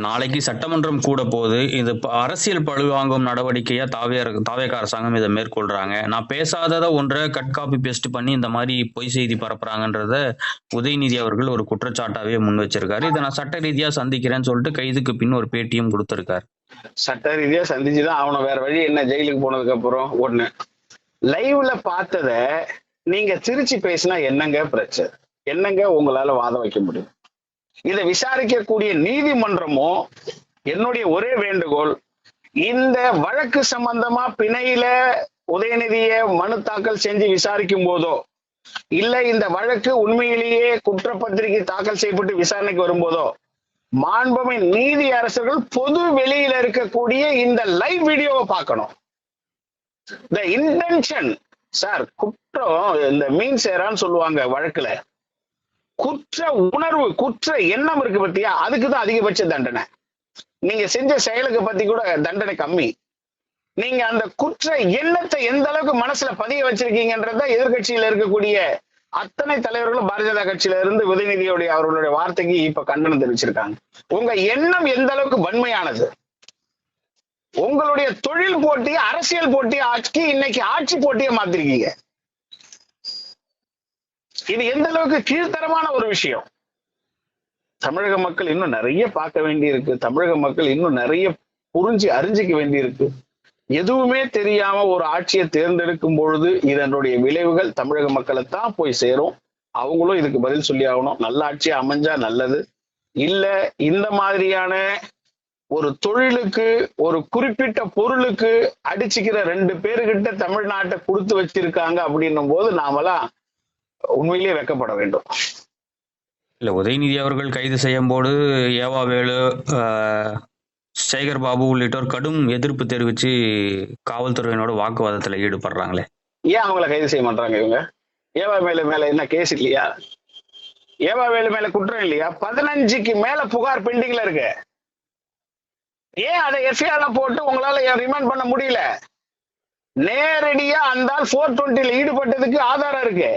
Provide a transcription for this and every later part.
நாளைக்கு சட்டமன்றம் கூட போகுது. இது அரசியல் பழிவாங்கும் நடவடிக்கையா தாவேக அரசாங்கம் இதை மேற்கொள்றாங்க. நான் பேசாததை ஒன்றை கட் காப்பி பேஸ்ட் பண்ணி இந்த மாதிரி பொய் செய்தி பரப்புறாங்கன்றத உதயநிதி அவர்கள் ஒரு குற்றச்சாட்டாவே முன் வச்சிருக்காரு. இதை நான் சட்ட ரீதியா சந்திக்கிறேன்னு சொல்லிட்டு கைதுக்கு பின் ஒரு பேட்டியும் கொடுத்திருக்காரு. சட்ட ரீதியா சந்திச்சுதான் அவனை, வேற வழி என்ன? ஜெயிலுக்கு போனதுக்கு அப்புறம் ஒண்ணு லைவ்ல பார்த்தத நீங்க திருச்சி பேசினா என்னங்க பிரச்சனை? என்னங்க உங்களால வாதம் வைக்க முடியும்? இதை விசாரிக்கக்கூடிய நீதிமன்றமோ என்னுடைய ஒரே வேண்டுகோள், இந்த வழக்கு சம்பந்தமா பிணையில உதயநிதிய மனு தாக்கல் செஞ்சு விசாரிக்கும் போதோ இல்ல இந்த வழக்கு உண்மையிலேயே குற்றப்பத்திரிகை தாக்கல் செய்யப்பட்டு விசாரணைக்கு வரும்போதோ மாண்புமிகு நீதி அரசர்கள் பொது வெளியில இருக்கக்கூடிய இந்த லைவ் வீடியோவை பார்க்கணும். இந்த இன்டென்ஷன் சார், குற்றம் இந்த மீன் சேரான்னு சொல்லுவாங்க வழக்குல, குற்ற உணர்வு குற்ற எண்ணம் இருக்கு பத்தியா, அதுக்குதான் அதிகபட்ச தண்டனை. நீங்க செஞ்ச செயலுக்கு பத்தி கூட தண்டனை கம்மி. நீங்க அந்த குற்ற எண்ணத்தை எந்த அளவுக்கு மனசுல பதிய வச்சிருக்கீங்கன்றத எதிர்கட்சியில இருக்கக்கூடிய அத்தனை தலைவர்களும் பாரதிய ஜனதா கட்சியில இருந்து உதயநிதியுடைய அவர்களுடைய வார்த்தைக்கு இப்ப கண்டனம் தெரிவிச்சிருக்காங்க. உங்க எண்ணம் எந்த அளவுக்கு வன்மையானது? உங்களுடைய தொழில் போட்டி அரசியல் போட்டி ஆட்சி இன்னைக்கு ஆட்சி போட்டியை மாத்திருக்கீங்க. இது எந்த அளவுக்கு கீழ்த்தரமான ஒரு விஷயம். தமிழக மக்கள் இன்னும் நிறைய பார்க்க வேண்டி இருக்கு. தமிழக மக்கள் இன்னும் நிறைய புரிஞ்சு அறிஞ்சிக்க வேண்டி இருக்கு. எதுவுமே தெரியாம ஒரு ஆட்சியை தேர்ந்தெடுக்கும் பொழுது இதனுடைய விளைவுகள் தமிழக மக்களை தான் போய் சேரும். அவங்களும் இதுக்கு பதில் சொல்லி ஆகணும். நல்ல ஆட்சியா அமைஞ்சா நல்லது, இல்ல இந்த மாதிரியான ஒரு தொழிலுக்கு ஒரு குறிப்பிட்ட பொருளுக்கு அடிச்சுக்கிற 2 பேருகிட்ட தமிழ்நாட்டை கொடுத்து வச்சிருக்காங்க அப்படின்னும் போது நாமெல்லாம் உண்மையிலேயே வெக்கப்பட வேண்டும். இல்ல, உதயநிதி அவர்கள் கைது செய்யும் போது ஏவாவேலு, சேகர் பாபு உள்ளிட்டோர் கடும் எதிர்ப்பு தெரிவிச்சு காவல்துறையினோட வாக்குவாதத்துல ஈடுபடுறாங்களே. ஏன் அவங்கள கைது செய்ய மாட்டாங்க? இவங்க ஏவாவேலு மேல என்ன கேஸ் இல்லையா? ஏவாவேலு மேல குற்றம் இல்லையா? 15க்கு மேல புகார் பெண்டிங்ல இருக்கு. ஏன் அதை எஃப்ஐஆர் போட்டு உங்களால ரிமாண்ட் பண்ண முடியல? நேரடியா அந்த 420 ஈடுபட்டதுக்கு ஆதாரம் இருக்கு.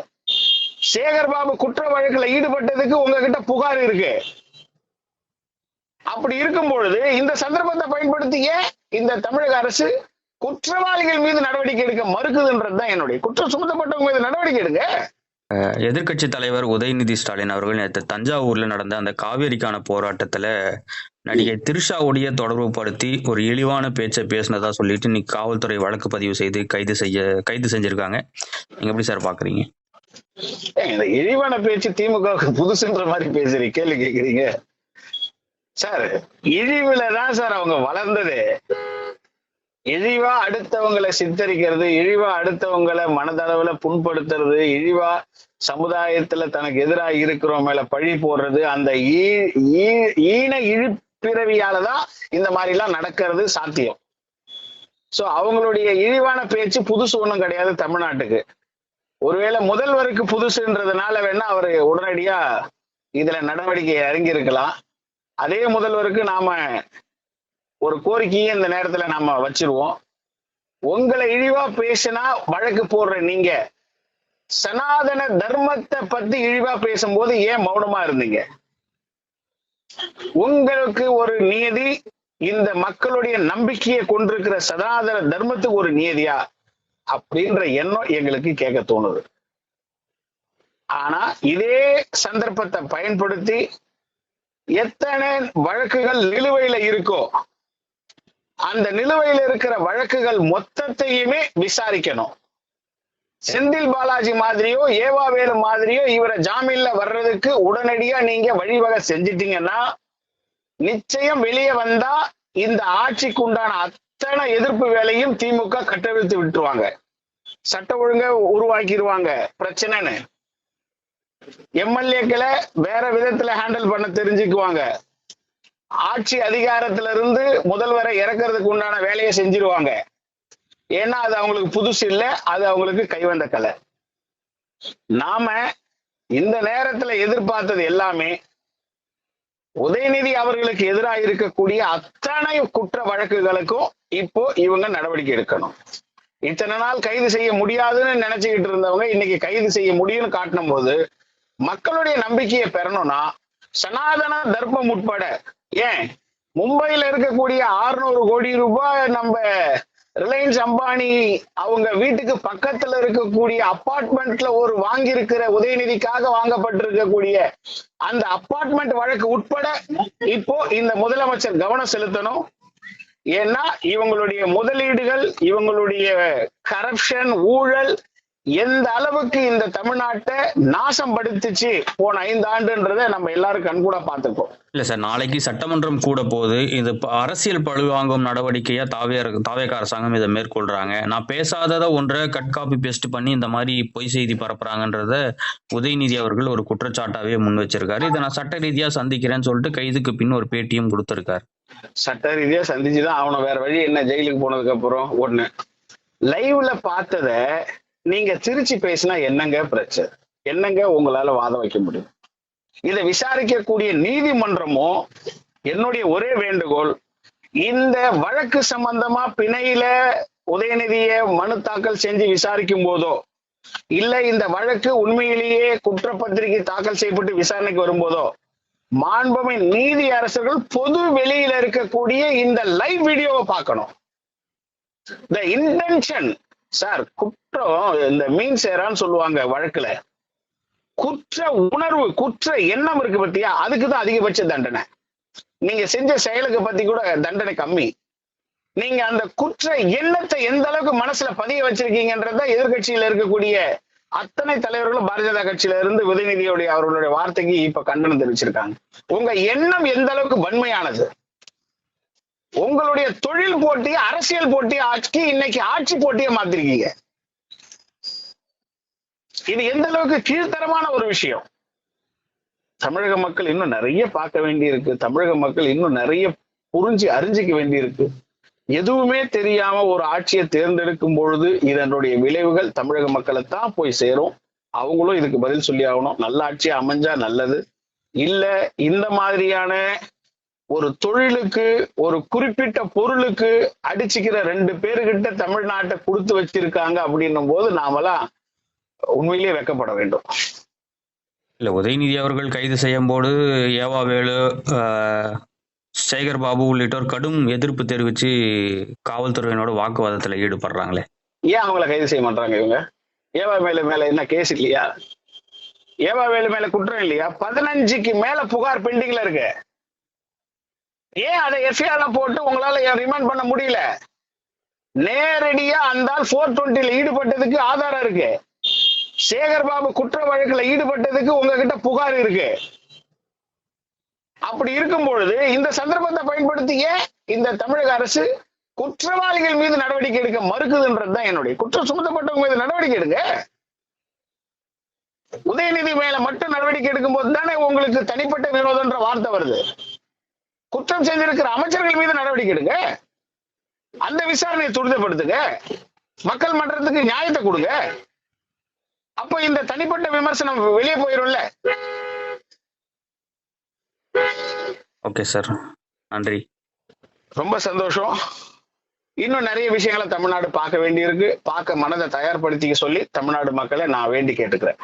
சேகர் பாபு குற்ற வழக்குல ஈடுபட்டதுக்கு உங்ககிட்ட புகார் இருக்கு. அப்படி இருக்கும் பொழுது இந்த சந்தர்ப்பத்தை பயன்படுத்திய இந்த தமிழக அரசு குற்றவாளிகள் மீது நடவடிக்கை எடுக்க மறுக்குதுன்றதுதான் என்னுடைய, குற்றம் சுமத்தப்பட்டவங்க மீது நடவடிக்கை எடுங்க. எதிர்கட்சி தலைவர் உதயநிதி ஸ்டாலின் அவர்கள் நேற்று தஞ்சாவூர்ல நடந்த அந்த காவேரிக்கான போராட்டத்துல நடிகை திரிஷாவுடைய தொடர்பு படுத்தி ஒரு இழிவான பேச்சை பேசினதா சொல்லிட்டு இன்னைக்கு காவல்துறை வழக்கு பதிவு செய்து கைது செஞ்சிருக்காங்க. நீங்க எப்படி சார் பாக்குறீங்க? இந்த இழிவான பேச்சு திமுக புதுசுன்ற மாதிரி பேசுறீங்க, கேள்வி கேட்கிறீங்க சார். இழிவுலதான் சார் அவங்க வளர்ந்தது. இழிவா அடுத்தவங்களை சித்தரிக்கிறது, இழிவா அடுத்தவங்களை மனதளவுல புண்படுத்துறது, இழிவா சமுதாயத்துல தனக்கு எதிராக இருக்கிறவங்க மேல பழி போடுறது, அந்த ஈன இழிப்பிறவியாலதான் இந்த மாதிரி எல்லாம் நடக்கிறது சாத்தியம். சோ அவங்களுடைய இழிவான பேச்சு புதுசு ஒண்ணும் கிடையாது தமிழ்நாட்டுக்கு. ஒருவேளை முதல்வருக்கு புதுசுன்றதுனால வேணா அவரு உடனடியா இதுல நடவடிக்கை இறங்கி இருக்கலாம். அதே முதல்வருக்கு நாம ஒரு கோரிக்கையை இந்த நேரத்துல நாம வச்சிருவோம். உங்களை இழிவா பேசினா வழக்கு போடுற நீங்க சனாதன தர்மத்தை பத்தி இழிவா பேசும்போது ஏன் மௌனமா இருந்தீங்க? உங்களுக்கு ஒரு நியதி, இந்த மக்களுடைய நம்பிக்கையை கொண்டிருக்கிற சனாதன தர்மத்துக்கு ஒரு நியதியா அப்படின்ற எண்ணம் எங்களுக்கு கேட்க தோணுது. ஆனா இதே சந்தர்ப்பத்தை பயன்படுத்தி எத்தனை வழக்குகள் நிலுவையில இருக்கோ அந்த நிலுவையில் இருக்கிற வழக்குகள் மொத்தத்தையுமே விசாரிக்கணும். செந்தில் பாலாஜி மாதிரியோ ஏவாவேலு மாதிரியோ இவரை ஜாமீன்ல வர்றதுக்கு உடனடியா நீங்க வழிவகை செஞ்சிட்டீங்கன்னா நிச்சயம் வெளியே வந்தா இந்த ஆட்சிக்கு உண்டான அத்தனை எதிர்ப்பு வேலையும் திமுக கட்டவிழ்த்து விட்டுருவாங்க. சட்ட ஒழுங்க உருவாக்கிடுவாங்க. பிரச்சனைன்னு எம்எல்ஏக்களை வேற விதத்துல ஹேண்டில் பண்ண தெரிஞ்சுக்குவாங்க. ஆட்சி அதிகாரத்துல இருந்து முதல்வரை இறக்கிறதுக்கு உண்டான வேலையை செஞ்சிருவாங்க. ஏன்னா அது அவங்களுக்கு புதுசு இல்லை, அது அவங்களுக்கு கைவந்த கலை. நாம இந்த நேரத்துல எதிர்பார்த்தது எல்லாமே உதயநிதி அவர்களுக்கு எதிராக இருக்கக்கூடிய அத்தனை குற்ற வழக்குகளுக்கும் இப்போ இவங்க நடவடிக்கை எடுக்கணும். இத்தனை நாள் கைது செய்ய முடியாதுன்னு நினைச்சுக்கிட்டு இருந்தவங்க இன்னைக்கு கைது செய்ய முடியும்னு காட்டும் போது மக்களுடைய நம்பிக்கையை பெறணும்னா சனாதன தர்மம் உட்பட, ஏன் மும்பையில இருக்கக்கூடிய 600 கோடி ரூபாய் நம்ம ரிலையன்ஸ் அம்பானி அவங்க வீட்டுக்கு பக்கத்துல இருக்கக்கூடிய அபார்ட்மெண்ட்ல ஒரு வாங்கியிருக்கிற உதயநிதிக்காக வாங்கப்பட்டிருக்கக்கூடிய அந்த அபார்ட்மெண்ட் வழக்கு உட்பட இப்போ இந்த முதலமைச்சர் கவனம் செலுத்தணும். ஏன்னா இவங்களுடைய முதலீடுகள், இவங்களுடைய கரப்ஷன், ஊழல் எந்த அளவுக்கு இந்த தமிழ்நாட்டை நாசம் படுத்துச்சு போன 5 ஆண்டுன்றதை நம்ம எல்லாரும் கண்கூட பார்த்துக்கோம். இல்ல சார், நாளைக்கு சட்டமன்றம் கூட போது இது அரசியல் பழிவாங்கும் நடவடிக்கையா தாவேக அரசாங்கம் இதை மேற்கொள்றாங்க. நான் பேசாததை ஒன்றை கட் காப்பி பேஸ்ட் பண்ணி இந்த மாதிரி பொய் செய்தி பரப்புறாங்கன்றத உதயநிதி அவர்கள் ஒரு குற்றச்சாட்டாவே முன் வச்சிருக்காரு. இதை நான் சட்ட ரீதியா சந்திக்கிறேன்னு சொல்லிட்டு கைதுக்கு பின் ஒரு பேட்டியும் கொடுத்திருக்காரு. சட்ட ரீதியா சந்திச்சுதான் அவனை, வேற வழி என்ன? ஜெயிலுக்கு போனதுக்கு அப்புறம் ஒண்ணு லைவ்ல பார்த்தத நீங்க திருச்சி பேசினா என்னங்க பிரச்சனை? என்னங்க உங்களால வாதம் வைக்க முடியும்? இதை விசாரிக்கக்கூடிய நீதிமன்றமும் என்னுடைய ஒரே வேண்டுகோள், இந்த வழக்கு சம்பந்தமா பிணையில உதயநிதிய மனு தாக்கல் செஞ்சு விசாரிக்கும் போதோ, இல்ல இந்த வழக்கு உண்மையிலேயே குற்றப்பத்திரிகை தாக்கல் செய்யப்பட்டு விசாரணைக்கு வரும்போதோ, மாண்புமிகு நீதி அரசர்கள் பொது வெளியில இருக்கக்கூடிய இந்த லைவ் வீடியோவை பார்க்கணும். த இன்டென்ஷன் சார், குற்றம் இந்த மீன் சேரான்னு சொல்லுவாங்க வழக்குல, குற்ற உணர்வு, குற்ற எண்ணம் இருக்கு பத்தியா, அதுக்குதான் அதிகபட்ச தண்டனை. நீங்க செஞ்ச செயலுக்கு பத்தி கூட தண்டனை கம்மி. நீங்க அந்த குற்ற எண்ணத்தை எந்த அளவுக்கு மனசுல பதிய வச்சிருக்கீங்கன்றத எதிர்கட்சியில இருக்கக்கூடிய அத்தனை தலைவர்களும் பாரதிய ஜனதா கட்சியில இருந்து உதயநிதியுடைய அவர்களுடைய வார்த்தைக்கு இப்ப கண்டனம் தெரிவிச்சிருக்காங்க. உங்க எண்ணம் எந்த அளவுக்கு வன்மையானது? உங்களுடைய தொழில் போட்டியை அரசியல் போட்டியை ஆக்கி இன்னைக்கு ஆட்சி போட்டியை மாத்திருக்கீங்க. இது எந்த அளவுக்கு கீழ்த்தரமான ஒரு விஷயம். தமிழக மக்கள் இன்னும் நிறைய பார்க்க வேண்டி இருக்கு. தமிழக மக்கள் இன்னும் நிறைய புரிஞ்சு அறிஞ்சிக்க வேண்டி இருக்கு. எதுவுமே தெரியாம ஒரு ஆட்சியை தேர்ந்தெடுக்கும் பொழுது இதனுடைய விளைவுகள் தமிழக மக்களை தான் போய் சேரும். அவங்களும் இதுக்கு பதில் சொல்லி ஆகணும். நல்ல ஆட்சியா அமைஞ்சா நல்லது, இல்ல இந்த மாதிரியான ஒரு தொழிலுக்கு, ஒரு குறிப்பிட்ட பொருளுக்கு அடிச்சுக்கிற 2 பேருகிட்ட தமிழ்நாட்டை கொடுத்து வச்சிருக்காங்க அப்படின்னும் போது நாமெல்லாம் உண்மையிலேயே வெட்கப்பட வேண்டும். இல்ல, உதயநிதி அவர்கள் கைது செய்யும் போது ஏவா வேலு, சேகர் பாபு உள்ளிட்டோர் கடும் எதிர்ப்பு தெரிவிச்சு காவல்துறையினோட வாக்குவாதத்துல ஈடுபடுறாங்களே, ஏன் அவங்கள கைது செய்ய மாட்டாங்க? இவங்க ஏவா வேலு மேல என்ன கேஸ் இல்லையா? ஏவா வேலு மேல குற்றம் இல்லையா? 15க்கு மேல புகார் பெண்டிங்ல இருக்கு. ஏன் அதை எஃப்ஐஆர் போட்டு உங்களால ரிமாண்ட் பண்ண முடியல? நேரடியா அந்த 420 ஈடுபட்டதுக்கு ஆதாரம் இருக்கு. சேகர் பாபு குற்ற வழக்குல ஈடுபட்டதுக்கு உங்ககிட்ட புகார் இருக்கு. அப்படி இருக்கும் பொழுது இந்த சந்தர்ப்பத்தை பயன்படுத்தி ஏன் இந்த தமிழக அரசு குற்றவாளிகள் மீது நடவடிக்கை எடுக்க மறுக்குதுன்றதுதான் என்னுடைய. குற்றம் சுமத்தப்பட்டவங்க மீது நடவடிக்கை எடுங்க. உதயநிதி மேல மட்டும் நடவடிக்கை எடுக்கும் போது தானே உங்களுக்கு தனிப்பட்ட விரோதம்ன்ற வார்த்தை வருது. குற்றம் செய்திருக்கிற அமைச்சர்கள் மீது நடவடிக்கை எடுங்க. அந்த விசாரணையை துரிதப்படுத்துங்க. மக்கள் மன்றத்துக்கு நியாயத்தை கொடுங்க. அப்ப இந்த தனிப்பட்ட விமர்சனம் வெளியே போயிரும்ல. ஓகே சார், நன்றி. ரொம்ப சந்தோஷம். இன்னும் நிறைய விஷயங்களை தமிழ்நாடு பார்க்க வேண்டியிருக்கு. பார்க்க மனதை தயார்படுத்திக்க சொல்லி தமிழ்நாடு மக்களை நான் வேண்டி கேட்டுக்கிறேன்.